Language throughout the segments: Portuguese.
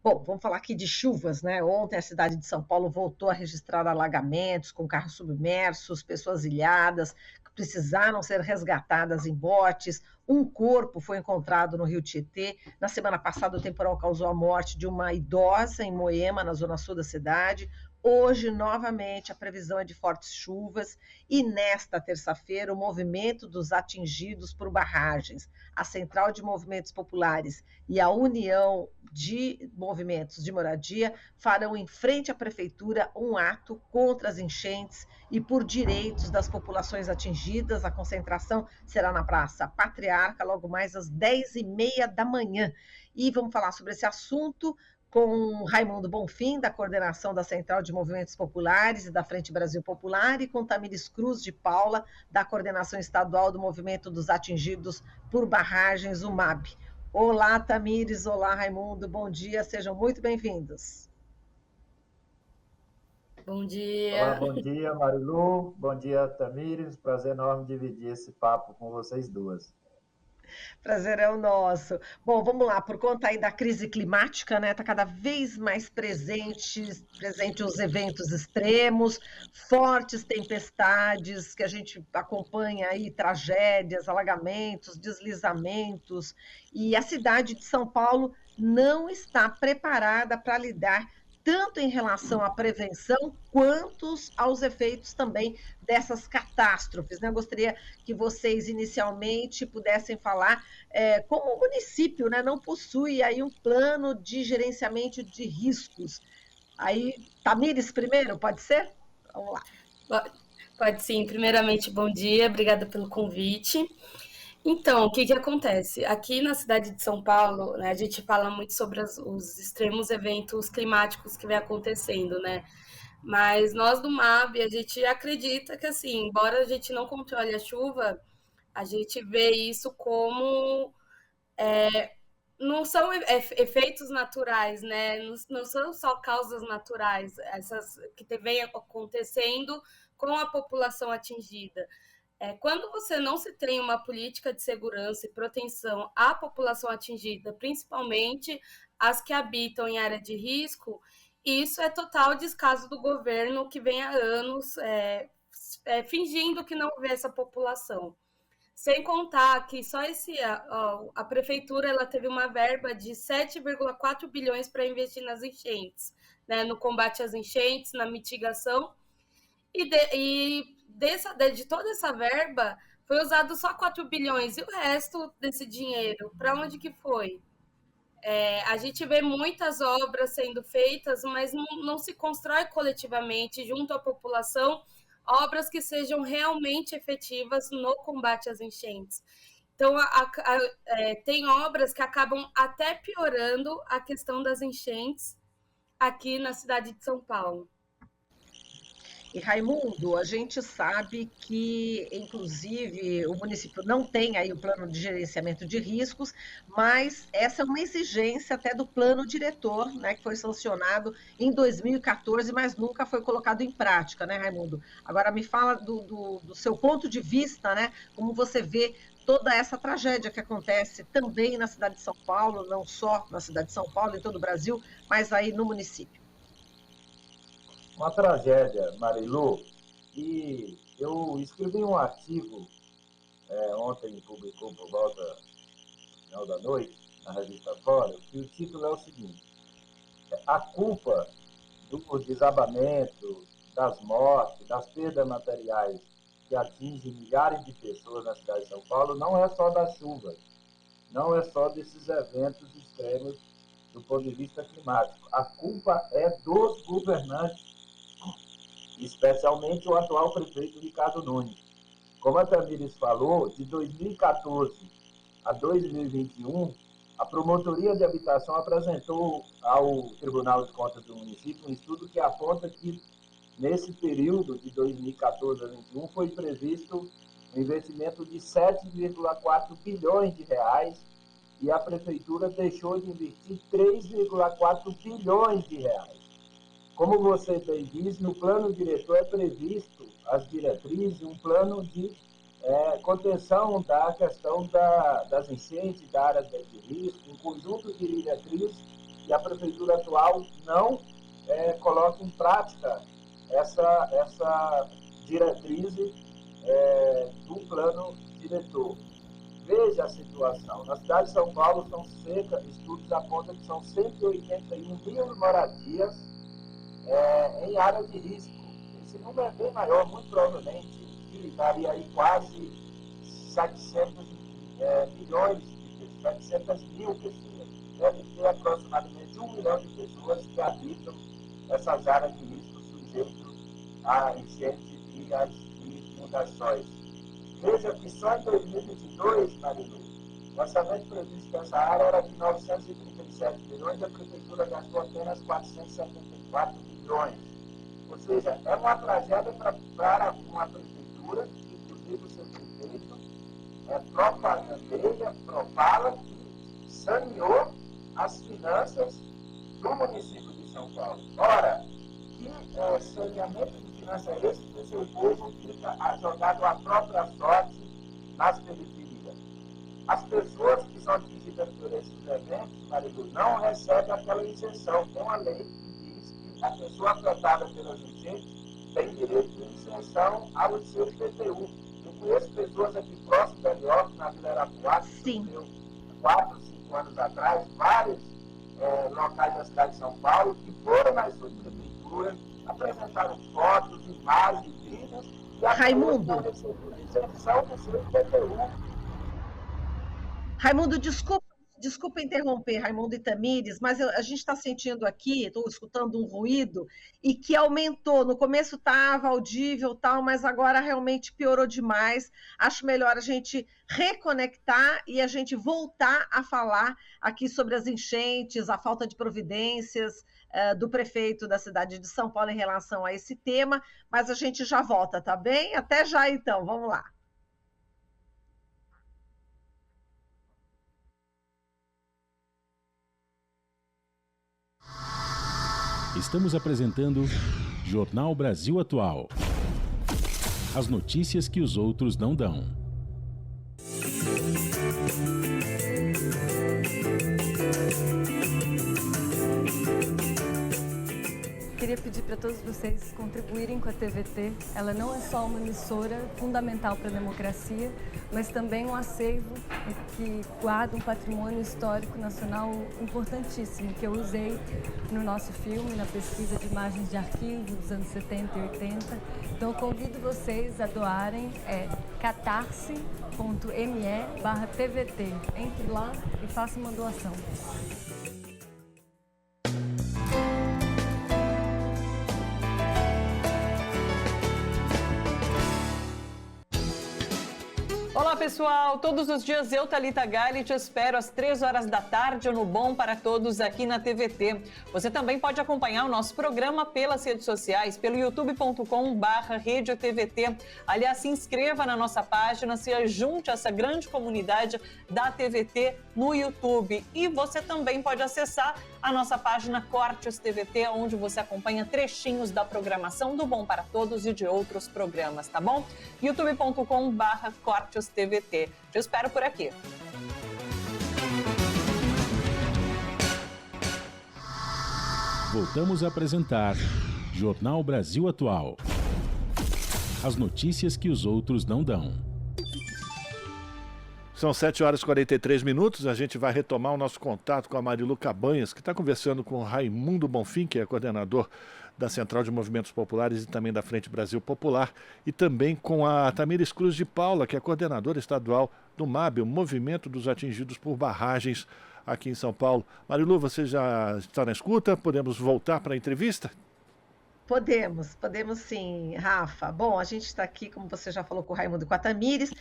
Bom, vamos falar aqui de chuvas, né? Ontem a cidade de São Paulo voltou a registrar alagamentos com carros submersos, pessoas ilhadas que precisaram ser resgatadas em botes. Um corpo foi encontrado no Rio Tietê. Na semana passada, o temporal causou a morte de uma idosa em Moema, na zona sul da cidade. Hoje, novamente, a previsão é de fortes chuvas e nesta terça-feira, o movimento dos atingidos por barragens, a Central de Movimentos Populares e a União de Movimentos de Moradia farão em frente à prefeitura um ato contra as enchentes e por direitos das populações atingidas. A concentração será na Praça Patriarca, logo mais às 10h30 da manhã. E vamos falar sobre esse assunto com Raimundo Bonfim, da coordenação da Central de Movimentos Populares e da Frente Brasil Popular, e com Tamires Cruz de Paula, da coordenação estadual do Movimento dos Atingidos por Barragens, o MAB. Olá, Tamires, olá, Raimundo, bom dia, sejam muito bem-vindos. Bom Olá, dia. bom dia, Marilu. Bom dia, Tamires. Prazer enorme dividir esse papo com vocês duas. Prazer é o nosso. Bom, vamos lá, por conta aí da crise climática, né? Está cada vez mais presente os eventos extremos, fortes tempestades que a gente acompanha aí, tragédias, alagamentos, deslizamentos, e a cidade de São Paulo não está preparada para lidar tanto em relação à prevenção quanto aos efeitos também dessas catástrofes, né? Eu gostaria que vocês inicialmente pudessem falar como o município, né, não possui aí um plano de gerenciamento de riscos. Aí, Tamires primeiro, pode ser? Vamos lá. Pode sim. Primeiramente, bom dia, obrigada pelo convite. Então, o que acontece? Aqui na cidade de São Paulo, né, a gente fala muito sobre os extremos eventos climáticos que vem acontecendo, né? Mas nós do MAB, a gente acredita que, assim, embora a gente não controle a chuva, a gente vê isso como não são efeitos naturais, né? Não são só causas naturais, essas que vem acontecendo com a população atingida. Quando você não se tem uma política de segurança e proteção à população atingida, principalmente as que habitam em área de risco, isso é total descaso do governo que vem há anos fingindo que não vê essa população. Sem contar que só a prefeitura ela teve uma verba de 7,4 bilhões para investir nas enchentes, né, no combate às enchentes, na mitigação, de toda essa verba foi usado só 4 bilhões, e o resto desse dinheiro, para onde que foi? A gente vê muitas obras sendo feitas, mas não se constrói coletivamente, junto à população, obras que sejam realmente efetivas no combate às enchentes. Então, tem obras que acabam até piorando a questão das enchentes aqui na cidade de São Paulo. E, Raimundo, a gente sabe que, inclusive, o município não tem aí o plano de gerenciamento de riscos, mas essa é uma exigência até do plano diretor, né, que foi sancionado em 2014, mas nunca foi colocado em prática, né, Raimundo? Agora me fala do seu ponto de vista, né, como você vê toda essa tragédia que acontece também na cidade de São Paulo, não só na cidade de São Paulo, em todo o Brasil, mas aí no município. Uma tragédia, Marilu, e eu escrevi um artigo ontem, publicou por volta do final da noite, na revista Fora, e o título é o seguinte: a culpa do desabamento, das mortes, das perdas materiais que atingem milhares de pessoas na cidade de São Paulo não é só das chuvas, não é só desses eventos extremos do ponto de vista climático. A culpa é dos governantes, especialmente o atual prefeito Ricardo Nunes. Como a Tamires falou, de 2014 a 2021, a Promotoria de Habitação apresentou ao Tribunal de Contas do município um estudo que aponta que, nesse período de 2014 a 2021, foi previsto um investimento de 7,4 bilhões de reais e a Prefeitura deixou de investir 3,4 bilhões de reais. Como você bem diz, no plano diretor é previsto as diretrizes, um plano de contenção da questão das enchentes, da área de risco, um conjunto de diretrizes que a prefeitura atual não coloque em prática essa diretriz do plano diretor. Veja a situação. Na cidade de São Paulo, estudos apontam que são 181 mil moradias em área de risco. Esse número é bem maior, muito provavelmente, que daria aí quase 700 mil pessoas. Deve ter aproximadamente 1 milhão de pessoas que habitam essas áreas de risco sujeitas a enchentes e às inundações. Veja que só em 2022, Marilu, o orçamento previsto nessa área era de 937 milhões e a prefeitura gastou apenas 474 milhões. Ou seja, é uma tragédia para uma prefeitura, inclusive o seu prefeito, propagandeia, propala que saneou as finanças do município de São Paulo. Ora, que saneamento de finanças é esse que o seu povo fica jogado à própria sorte nas periferias? As pessoas que são atingidas por esses eventos, Marilu, não recebem aquela isenção. Tem uma lei que diz que a pessoa afetada pelas enchentes tem direito de isenção ao seu IPTU. Eu conheço pessoas aqui próximas da Heliópolis, na Vila Arapuá, que viveu 4, 5 anos atrás, vários locais da cidade de São Paulo, que foram nas suas prefeituras, apresentaram fotos, imagens, vídeos, e a Raimundo, isenção do seu IPTU. Raimundo, desculpa interromper, Raimundo e Tamires, mas a gente está sentindo aqui, estou escutando um ruído, e que aumentou. No começo estava audível, tal, mas agora realmente piorou demais. Acho melhor a gente reconectar e a gente voltar a falar aqui sobre as enchentes, a falta de providências do prefeito da cidade de São Paulo em relação a esse tema, mas a gente já volta, tá bem? Até já, então, vamos lá. Estamos apresentando Jornal Brasil Atual. As notícias que os outros não dão. Queria pedir para todos vocês contribuírem com a TVT. Ela não é só uma emissora fundamental para a democracia, mas também um acervo que guarda um patrimônio histórico nacional importantíssimo, que eu usei no nosso filme, na pesquisa de imagens de arquivo dos anos 70 e 80. Então eu convido vocês a doarem, catarse.me/TVT. Entre lá e faça uma doação. Olá pessoal, todos os dias eu, Thalita Galli, te espero às 3 horas da tarde no Bom para Todos aqui na TVT. Você também pode acompanhar o nosso programa pelas redes sociais, pelo youtube.com/RedeTVT. Aliás, se inscreva na nossa página, se junte a essa grande comunidade da TVT no YouTube. E você também pode acessar a nossa página Cortes TVT, onde você acompanha trechinhos da programação do Bom para Todos e de outros programas, tá bom? youtube.com/Cortes TVT. Te espero por aqui. Voltamos a apresentar Jornal Brasil Atual. As notícias que os outros não dão. São 7 horas e 43 minutos. A gente vai retomar o nosso contato com a Marilu Cabanhas, que está conversando com o Raimundo Bonfim, que é coordenador da Central de Movimentos Populares e também da Frente Brasil Popular, e também com a Tamires Cruz de Paula, que é coordenadora estadual do MAB, o Movimento dos Atingidos por Barragens, aqui em São Paulo. Marilu, você já está na escuta? Podemos voltar para a entrevista? Podemos sim, Rafa. Bom, a gente está aqui, como você já falou, com o Raimundo e com a Tamires.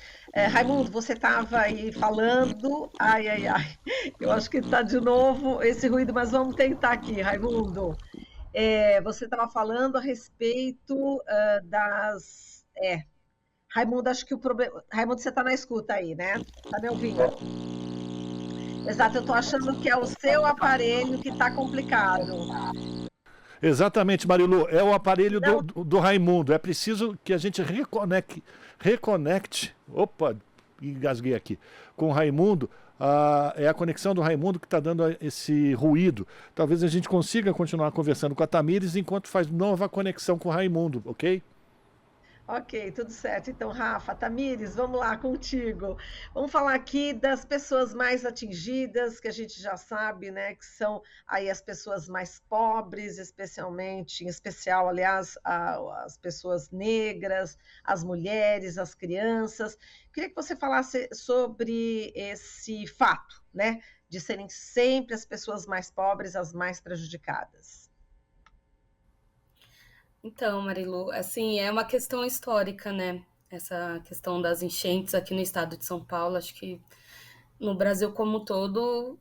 Raimundo, você estava aí falando... Ai, eu acho que está de novo esse ruído, mas vamos tentar aqui, Raimundo. Você estava falando a respeito das... Raimundo, acho que o problema... Raimundo, você está na escuta aí, né? Está me ouvindo? Exato, eu estou achando que é o seu aparelho que está complicado. Exatamente, Marilu, é o aparelho do Raimundo. É preciso que a gente reconecte, opa, engasguei aqui, com o Raimundo, É a conexão do Raimundo que está dando esse ruído. Talvez a gente consiga continuar conversando com a Tamires enquanto faz nova conexão com o Raimundo, ok? Ok, tudo certo. Então, Rafa, Tamires, vamos lá contigo. Vamos falar aqui das pessoas mais atingidas, que a gente já sabe, né, que são aí as pessoas mais pobres, especialmente, em especial, aliás, as pessoas negras, as mulheres, as crianças. Queria que você falasse sobre esse fato, né, de serem sempre as pessoas mais pobres as mais prejudicadas. Então, Marilu, assim, é uma questão histórica, né? Essa questão das enchentes aqui no estado de São Paulo, acho que no Brasil como um todo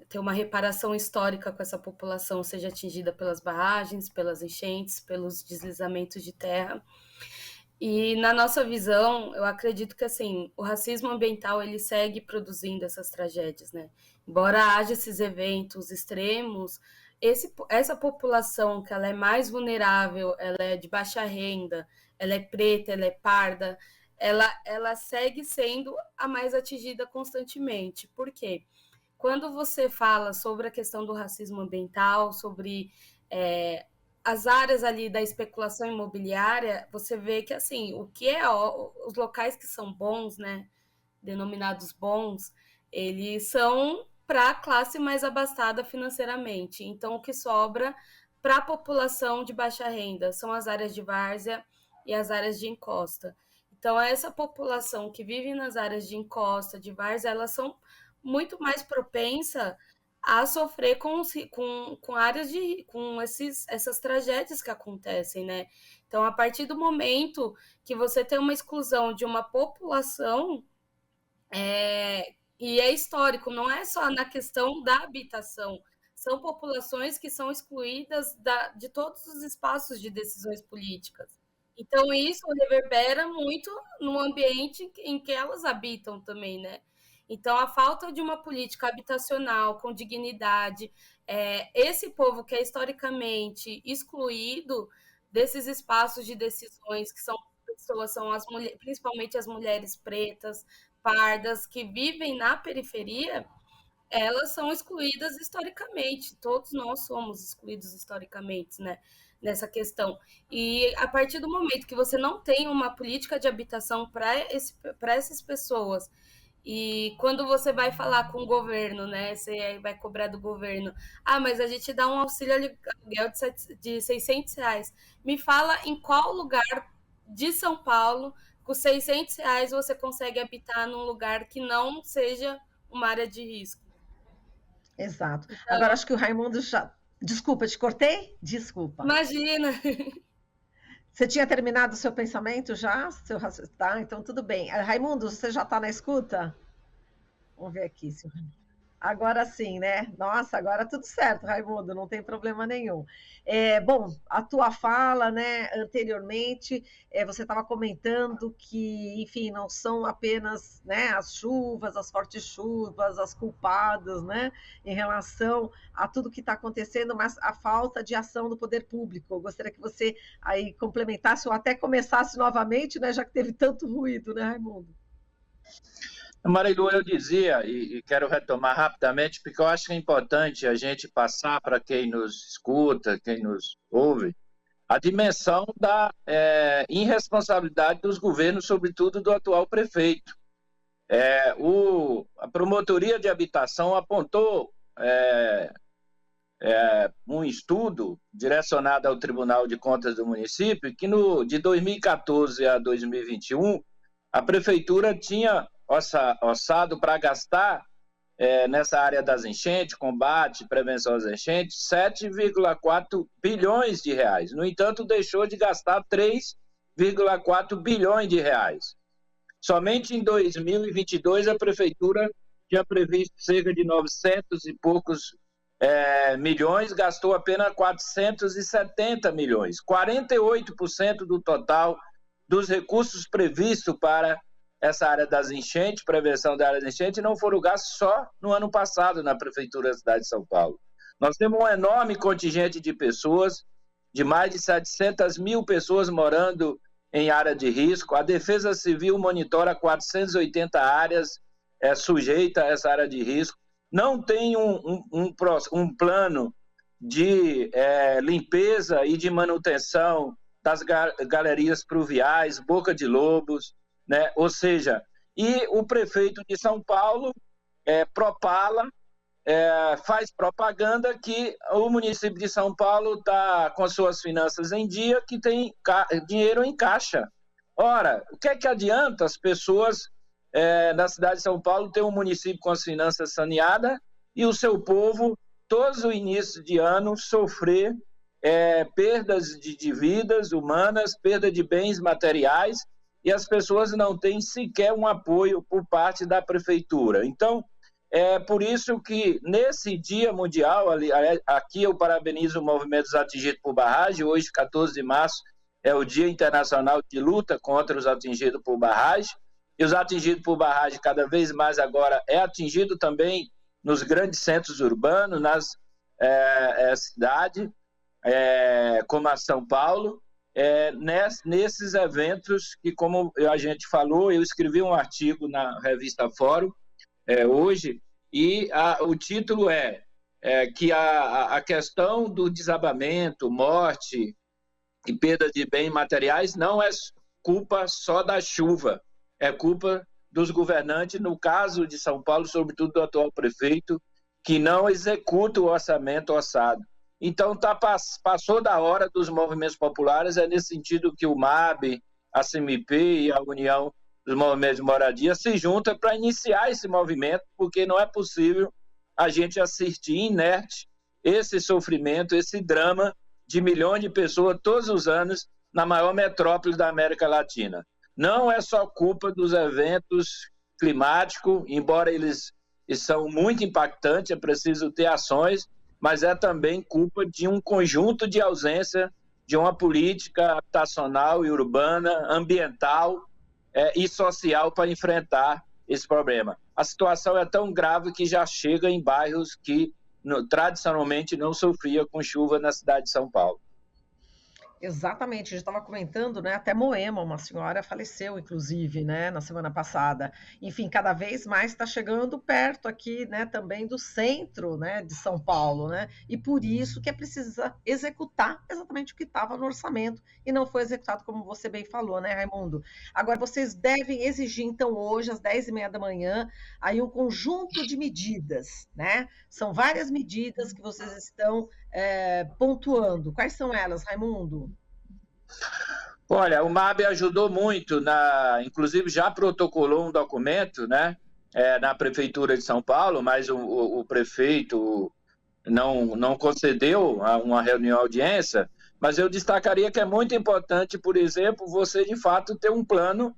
tem uma reparação histórica com essa população, seja atingida pelas barragens, pelas enchentes, pelos deslizamentos de terra. E na nossa visão, eu acredito que assim, o racismo ambiental ele segue produzindo essas tragédias, né? Embora haja esses eventos extremos, essa população que ela é mais vulnerável, ela é de baixa renda, ela é preta, ela é parda, ela segue sendo a mais atingida constantemente. Por quê? Quando você fala sobre a questão do racismo ambiental, sobre as áreas ali da especulação imobiliária, você vê que assim, o que os locais que são bons, né, denominados bons, eles são para a classe mais abastada financeiramente. Então, o que sobra para a população de baixa renda são as áreas de várzea e as áreas de encosta. Então, essa população que vive nas áreas de encosta, de várzea, elas são muito mais propensas a sofrer com áreas com essas tragédias que acontecem, né? Então, a partir do momento que você tem uma exclusão de uma população, e é histórico, não é só na questão da habitação, são populações que são excluídas de todos os espaços de decisões políticas. Então, isso reverbera muito no ambiente em que elas habitam também, né? Então, a falta de uma política habitacional com dignidade, esse povo que é historicamente excluído desses espaços de decisões, que são pessoas, principalmente as mulheres pretas, pardas, que vivem na periferia, elas são excluídas historicamente. Todos nós somos excluídos historicamente, né, nessa questão. E a partir do momento que você não tem uma política de habitação para essas pessoas, e quando você vai falar com o governo, né, você vai cobrar do governo, mas a gente dá um auxílio aluguel de R$600. Me fala em qual lugar de São Paulo, com R$600, você consegue habitar num lugar que não seja uma área de risco. Exato. Então, agora, acho que o Raimundo já... Desculpa, te cortei? Desculpa. Imagina! Você tinha terminado o seu pensamento já? Tá, então tudo bem. Raimundo, você já está na escuta? Vamos ver aqui. Agora sim, né? Nossa, agora tudo certo, Raimundo, não tem problema nenhum. Bom, a tua fala, né, anteriormente, você estava comentando que, enfim, não são apenas, né, as chuvas, as fortes chuvas, as culpadas, né, em relação a tudo que está acontecendo, mas a falta de ação do poder público. Eu gostaria que você aí complementasse ou até começasse novamente, né, já que teve tanto ruído, né, Raimundo? Marilu, eu dizia, e quero retomar rapidamente, porque eu acho que é importante a gente passar para quem nos escuta, quem nos ouve, a dimensão da irresponsabilidade dos governos, sobretudo do atual prefeito. A Promotoria de Habitação apontou um estudo direcionado ao Tribunal de Contas do município, que de 2014 a 2021, a prefeitura tinha orçado para gastar nessa área das enchentes, combate, prevenção às enchentes, 7,4 bilhões de reais. No entanto, deixou de gastar 3,4 bilhões de reais. Somente em 2022, a prefeitura tinha previsto cerca de 900 e poucos milhões, gastou apenas 470 milhões. 48% do total dos recursos previstos para essa área das enchentes, prevenção da área das enchentes, não foram gastos só no ano passado na Prefeitura da cidade de São Paulo. Nós temos um enorme contingente de pessoas, de mais de 700 mil pessoas morando em área de risco. A Defesa Civil monitora 480 áreas sujeita a essa área de risco, não tem um plano de limpeza e de manutenção das galerias pluviais, Boca de Lobos, né? Ou seja, e o prefeito de São Paulo propala, faz propaganda que o município de São Paulo está com as suas finanças em dia, que tem dinheiro em caixa. Ora, o que é que adianta as pessoas na cidade de São Paulo ter um município com as finanças saneadas e o seu povo, todo o início de ano, sofrer perdas de vidas humanas, perda de bens materiais, e as pessoas não têm sequer um apoio por parte da prefeitura. Então, é por isso que nesse Dia Mundial, aqui eu parabenizo o movimento dos atingidos por barragem. Hoje, 14 de março, é o Dia Internacional de Luta contra os atingidos por barragem, e os atingidos por barragem cada vez mais agora atingido também nos grandes centros urbanos, nas cidades, como a São Paulo, nesses eventos que, como a gente falou, eu escrevi um artigo na revista Fórum hoje, e o título que a questão do desabamento, morte e perda de bens materiais não é culpa só da chuva, é culpa dos governantes, no caso de São Paulo, sobretudo do atual prefeito, que não executa o orçamento orçado. Então, passou da hora dos movimentos populares, nesse sentido que o MAB, a CMP e a União dos Movimentos de Moradia se juntam para iniciar esse movimento, porque não é possível a gente assistir inerte esse sofrimento, esse drama de milhões de pessoas todos os anos na maior metrópole da América Latina. Não é só culpa dos eventos climáticos, embora eles são muito impactantes, é preciso ter ações, mas é também culpa de um conjunto de ausência de uma política habitacional e urbana, ambiental e social para enfrentar esse problema. A situação é tão grave que já chega em bairros que tradicionalmente não sofria com chuva na cidade de São Paulo. Exatamente, a gente estava comentando, né? Até Moema, uma senhora faleceu, inclusive, né? Na semana passada. Enfim, cada vez mais está chegando perto aqui, né? Também do centro, né? De São Paulo, né? E por isso que é preciso executar exatamente o que estava no orçamento e não foi executado, como você bem falou, né, Raimundo? Agora, vocês devem exigir, então, hoje, às 10h30 da manhã, aí um conjunto de medidas, né? São várias medidas que vocês estão pontuando. Quais são elas, Raimundo? Olha, o MAB ajudou muito, inclusive já protocolou um documento, né, na Prefeitura de São Paulo, mas o prefeito não concedeu uma reunião audiência, mas eu destacaria que é muito importante, por exemplo, você de fato ter um plano.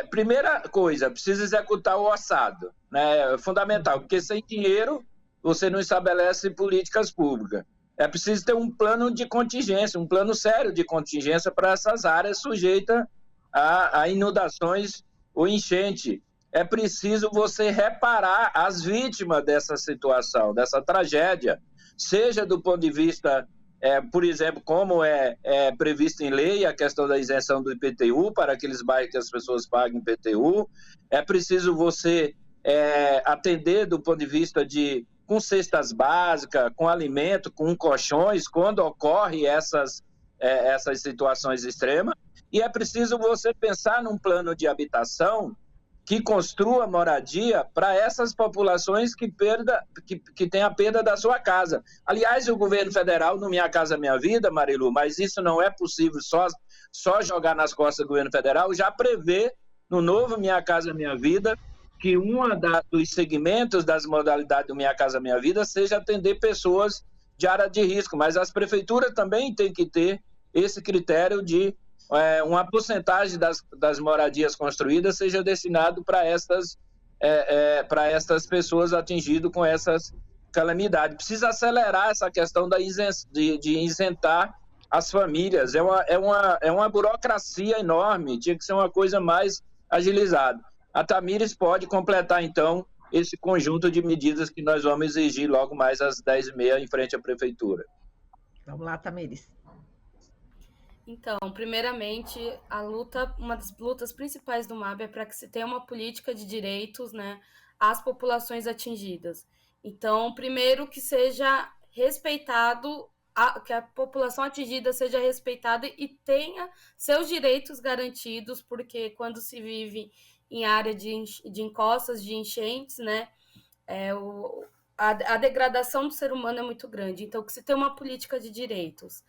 Primeira coisa, precisa executar o orçado, né, é fundamental, porque sem dinheiro você não estabelece políticas públicas. É preciso ter um plano de contingência, um plano sério de contingência para essas áreas sujeitas a inundações ou enchente. É preciso você reparar as vítimas dessa situação, dessa tragédia, seja do ponto de vista, por exemplo, como é previsto em lei a questão da isenção do IPTU para aqueles bairros que as pessoas pagam IPTU. É preciso você atender do ponto de vista com cestas básicas, com alimento, com colchões, quando ocorrem essas situações extremas. E é preciso você pensar num plano de habitação que construa moradia para essas populações que têm a perda da sua casa. Aliás, o governo federal, no Minha Casa Minha Vida, Marilu, mas isso não é possível só jogar nas costas do governo federal, já prevê no novo Minha Casa Minha Vida que dos segmentos das modalidades do Minha Casa Minha Vida seja atender pessoas de área de risco, mas as prefeituras também têm que ter esse critério de uma porcentagem das moradias construídas seja destinado para estas pessoas atingidas com essas calamidades. Precisa acelerar essa questão de isentar as famílias. É uma burocracia enorme, tinha que ser uma coisa mais agilizada. A Tamires pode completar, então, esse conjunto de medidas que nós vamos exigir logo mais às 10h30 em frente à Prefeitura. Vamos lá, Tamires. Então, primeiramente, uma das lutas principais do MAB é para que se tenha uma política de direitos, né, às populações atingidas. Então, primeiro que seja respeitado, que a população atingida seja respeitada e tenha seus direitos garantidos, porque quando se vive em área de encostas, de enchentes, né, a degradação do ser humano é muito grande. Então, que se tenha uma política de direitos,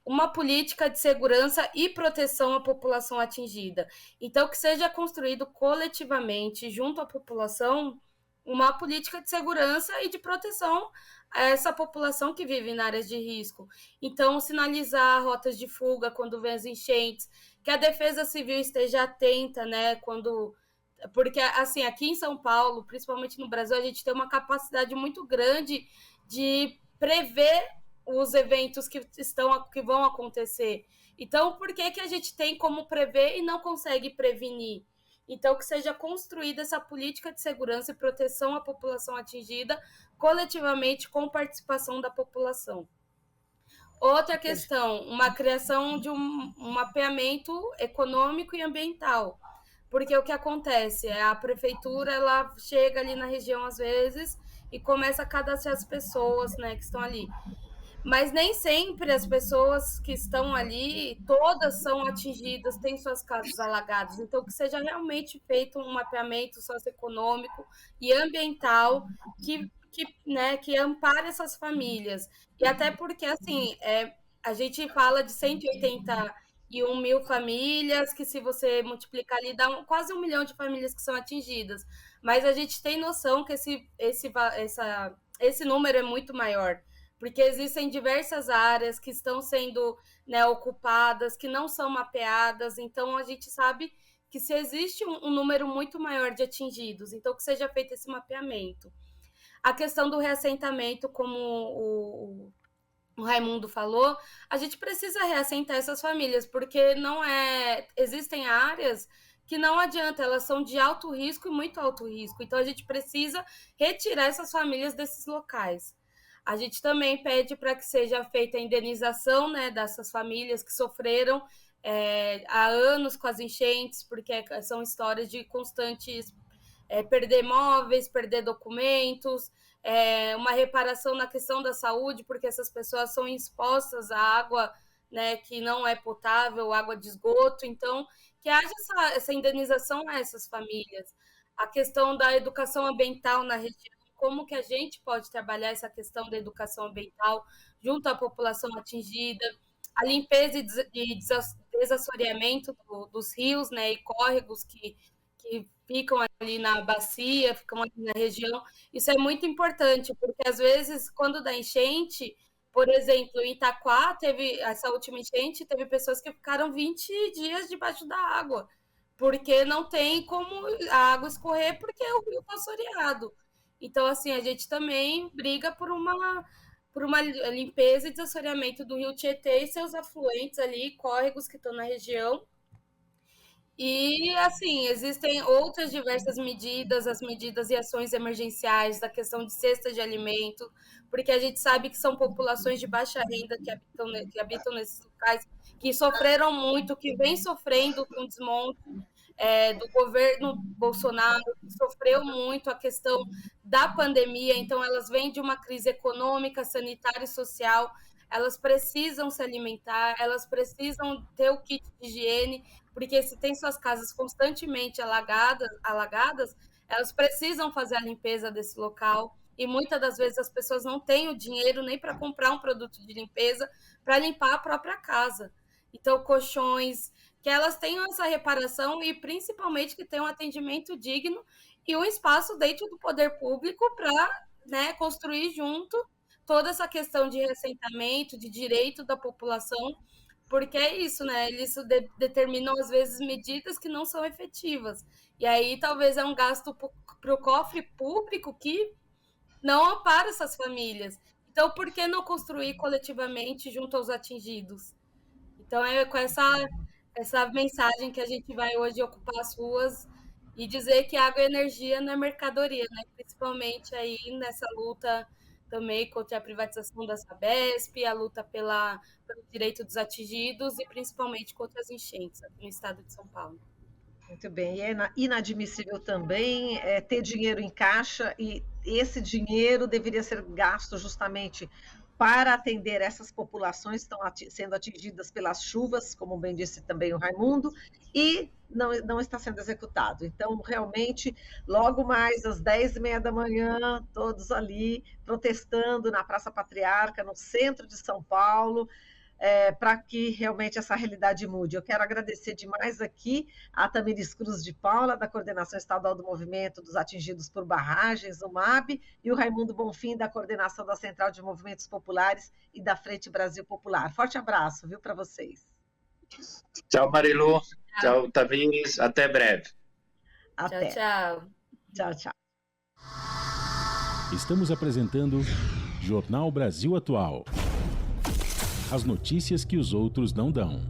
uma política de segurança e proteção à população atingida. Então, que seja construído coletivamente, junto à população, uma política de segurança e de proteção a essa população que vive em áreas de risco. Então, sinalizar rotas de fuga quando vem as enchentes, que a Defesa Civil esteja atenta, né, quando... Porque, assim, aqui em São Paulo, principalmente no Brasil, a gente tem uma capacidade muito grande de prever os eventos que vão acontecer. Então, por que a gente tem como prever e não consegue prevenir? Então, que seja construída essa política de segurança e proteção à população atingida coletivamente com participação da população. Outra questão, uma criação de um mapeamento econômico e ambiental. Porque o que acontece é a prefeitura, ela chega ali na região às vezes e começa a cadastrar as pessoas, né, que estão ali. Mas nem sempre as pessoas que estão ali, todas são atingidas, têm suas casas alagadas. Então, que seja realmente feito um mapeamento socioeconômico e ambiental que ampare essas famílias. E até porque, assim, a gente fala de 181 mil famílias, que se você multiplicar ali, dá quase 1 milhão de famílias que são atingidas. Mas a gente tem noção que esse número é muito maior, porque existem diversas áreas que estão sendo, né, ocupadas, que não são mapeadas, então a gente sabe que se existe um número muito maior de atingidos, então que seja feito esse mapeamento. A questão do reassentamento, como o Raimundo falou, a gente precisa reassentar essas famílias, porque existem áreas que não adianta, elas são de alto risco e muito alto risco, então a gente precisa retirar essas famílias desses locais. A gente também pede para que seja feita a indenização, né, dessas famílias que sofreram há anos com as enchentes, porque são histórias de constantes perder móveis, perder documentos, uma reparação na questão da saúde, porque essas pessoas são expostas à água, né, que não é potável, água de esgoto, então que haja essa indenização a essas famílias. A questão da educação ambiental na região, como que a gente pode trabalhar essa questão da educação ambiental junto à população atingida, a limpeza e desassoreamento dos rios, né, e córregos que ficam ali na bacia, ficam ali na região. Isso é muito importante, porque às vezes, quando dá enchente, por exemplo, em Itaquá, teve essa última enchente, teve pessoas que ficaram 20 dias debaixo da água, porque não tem como a água escorrer, porque o rio está assoreado. Então, assim, a gente também briga por uma limpeza e desassoreamento do rio Tietê e seus afluentes ali, córregos que estão na região. E, assim, existem outras diversas medidas, as medidas e ações emergenciais, da questão de cesta de alimento, porque a gente sabe que são populações de baixa renda que habitam nesses locais, que sofreram muito, que vem sofrendo com o desmonte do governo Bolsonaro, que sofreu muito a questão da pandemia, então elas vêm de uma crise econômica, sanitária e social, elas precisam se alimentar, elas precisam ter o kit de higiene, porque se tem suas casas constantemente alagadas, elas precisam fazer a limpeza desse local, e muitas das vezes as pessoas não têm o dinheiro nem para comprar um produto de limpeza para limpar a própria casa. Então, colchões, que elas tenham essa reparação e principalmente que tenham um atendimento digno e um espaço dentro do poder público para, né, construir junto toda essa questão de reassentamento, de direito da população, porque é isso, né? Eles determinam, às vezes, medidas que não são efetivas. E aí, talvez, é um gasto para o cofre público que não ampara essas famílias. Então, por que não construir coletivamente junto aos atingidos? Então, é com essa mensagem que a gente vai hoje ocupar as ruas e dizer que água e energia não é mercadoria, né? Principalmente aí nessa luta também contra a privatização da Sabesp, a luta pelo direito dos atingidos e principalmente contra as enchentes aqui no estado de São Paulo. Muito bem, e é inadmissível também ter dinheiro em caixa, e esse dinheiro deveria ser gasto justamente para atender essas populações que estão sendo atingidas pelas chuvas, como bem disse também o Raimundo, e não está sendo executado. Então, realmente, logo mais às 10h30 da manhã, todos ali protestando na Praça Patriarca, no centro de São Paulo, para que realmente essa realidade mude. Eu quero agradecer demais aqui a Tamires Cruz de Paula, da Coordenação Estadual do Movimento dos Atingidos por Barragens, o MAB, e o Raimundo Bonfim, da Coordenação da Central de Movimentos Populares e da Frente Brasil Popular. Forte abraço, viu, para vocês. Tchau, Marilu. Tchau, Tamires. Até breve. Até. Tchau, tchau. Tchau, tchau. Estamos apresentando Jornal Brasil Atual. As notícias que os outros não dão.